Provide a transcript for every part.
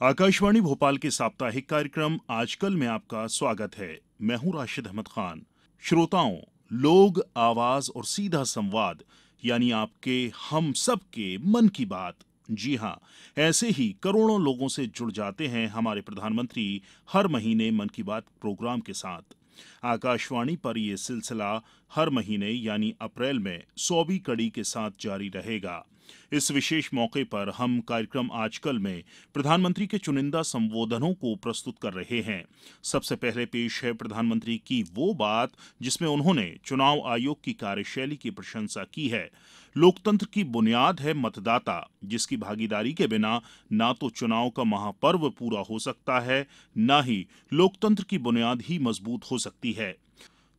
आकाशवाणी भोपाल के साप्ताहिक कार्यक्रम आजकल में आपका स्वागत है। मैं हूं राशिद अहमद खान। श्रोताओं, लोग, आवाज और सीधा संवाद यानी आपके हम सब के मन की बात। जी हां, ऐसे ही करोड़ों लोगों से जुड़ जाते हैं हमारे प्रधानमंत्री हर महीने मन की बात प्रोग्राम के साथ। आकाशवाणी पर यह सिलसिला हर महीने यानी अप्रैल में 100वीं कड़ी के साथ जारी रहेगा। इस विशेष मौके पर हम कार्यक्रम आजकल में प्रधानमंत्री के चुनिंदा संबोधनों को प्रस्तुत कर रहे हैं। सबसे पहले पेश है प्रधानमंत्री की वो बात जिसमें उन्होंने चुनाव आयोग की कार्यशैली की प्रशंसा की है। लोकतंत्र की बुनियाद है मतदाता, जिसकी भागीदारी के बिना ना तो चुनाव का महापर्व पूरा हो सकता है, ना ही लोकतंत्र की बुनियाद ही मजबूत हो सकती है।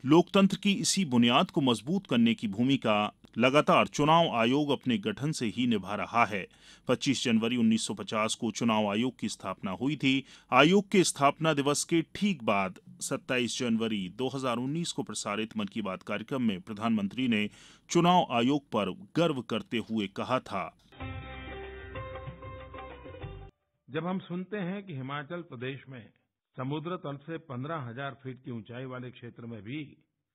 लोकतंत्र की इसी बुनियाद को मजबूत करने की भूमिका लगातार चुनाव आयोग अपने गठन से ही निभा रहा है। 25 जनवरी 1950 को चुनाव आयोग की स्थापना हुई थी। आयोग के स्थापना दिवस के ठीक बाद 27 जनवरी 2019 को प्रसारित मन की बात कार्यक्रम में प्रधानमंत्री ने चुनाव आयोग पर गर्व करते हुए कहा था। जब हम सुनते हैं कि हिमाचल प्रदेश में समुद्र तल से 15,000 फीट की ऊंचाई वाले क्षेत्र में भी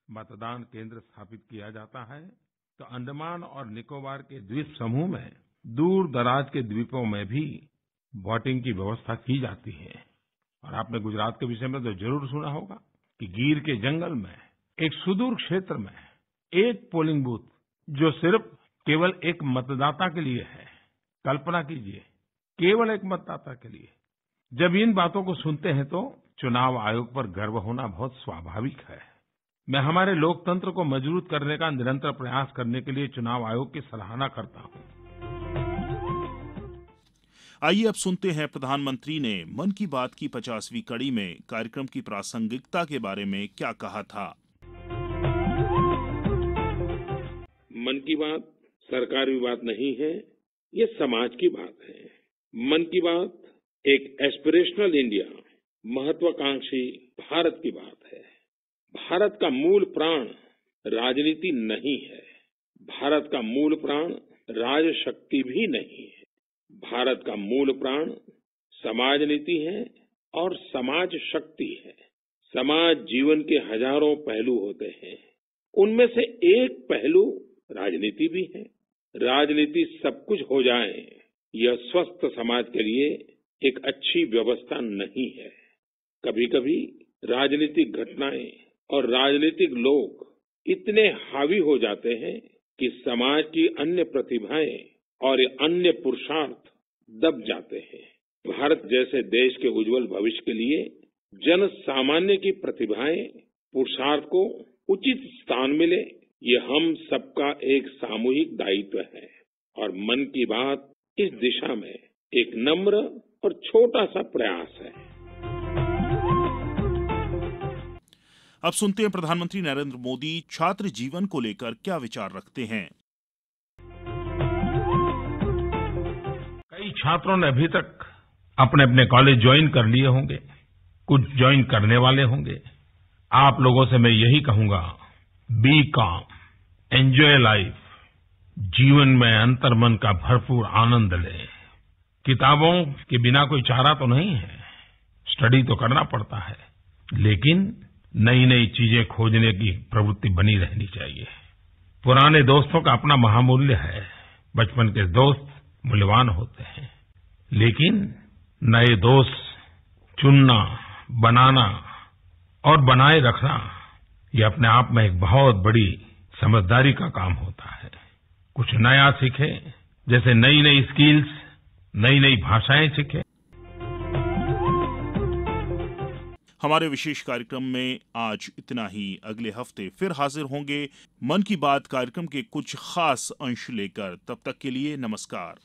मतदान केंद्र स्थापित किया जाता है, तो अंडमान और निकोबार के द्वीप समूह में दूर दराज के द्वीपों में भी वोटिंग की व्यवस्था की जाती है। और आपने गुजरात के विषय में तो जरूर सुना होगा कि गिर के जंगल में एक सुदूर क्षेत्र में एक पोलिंग बूथ जो सिर्फ केवल एक मतदाता के लिए है। कल्पना कीजिए, केवल एक मतदाता के लिए। जब इन बातों को सुनते हैं तो चुनाव आयोग पर गर्व होना बहुत स्वाभाविक है। मैं हमारे लोकतंत्र को मजबूत करने का निरंतर प्रयास करने के लिए चुनाव आयोग की सराहना करता हूं। आइए अब सुनते हैं प्रधानमंत्री ने मन की बात की 50वीं कड़ी में कार्यक्रम की प्रासंगिकता के बारे में क्या कहा था। मन की बात सरकारी बात नहीं है, ये समाज की बात है। मन की बात एक एस्पिरेशनल इंडिया, महत्वाकांक्षी भारत की बात है। भारत का मूल प्राण राजनीति नहीं है। भारत का मूल प्राण राजशक्ति भी नहीं है। भारत का मूल प्राण समाज नीति है और समाज शक्ति है। समाज जीवन के हजारों पहलू होते हैं, उनमें से एक पहलू राजनीति भी है। राजनीति सब कुछ हो जाए, यह स्वस्थ समाज के लिए एक अच्छी व्यवस्था नहीं है। कभी कभी राजनीतिक घटनाएं और राजनीतिक लोग इतने हावी हो जाते हैं कि समाज की अन्य प्रतिभाएं और अन्य पुरुषार्थ दब जाते हैं। भारत जैसे देश के उज्जवल भविष्य के लिए जन सामान्य की प्रतिभाएं, पुरुषार्थ को उचित स्थान मिले, ये हम सबका एक सामूहिक दायित्व है। और मन की बात इस दिशा में एक नम्र और छोटा सा प्रयास है। अब सुनते हैं प्रधानमंत्री नरेंद्र मोदी छात्र जीवन को लेकर क्या विचार रखते हैं। कई छात्रों ने अभी तक अपने अपने कॉलेज ज्वाइन कर लिए होंगे, कुछ ज्वाइन करने वाले होंगे। आप लोगों से मैं यही कहूंगा, बी काम, एंजॉय लाइफ। जीवन में अंतर्मन का भरपूर आनंद लें। किताबों के बिना कोई चारा तो नहीं है, स्टडी तो करना पड़ता है, लेकिन नई नई चीजें खोजने की प्रवृत्ति बनी रहनी चाहिए। पुराने दोस्तों का अपना महामूल्य है। बचपन के दोस्त मूल्यवान होते हैं, लेकिन नए दोस्त चुनना, बनाना और बनाए रखना, ये अपने आप में एक बहुत बड़ी समझदारी का काम होता है। कुछ नया सीखें, जैसे नई नई स्किल्स, नई नई भाषाएं सीखें। हमारे विशेष कार्यक्रम में आज इतना ही। अगले हफ्ते फिर हाजिर होंगे मन की बात कार्यक्रम के कुछ खास अंश लेकर। तब तक के लिए नमस्कार।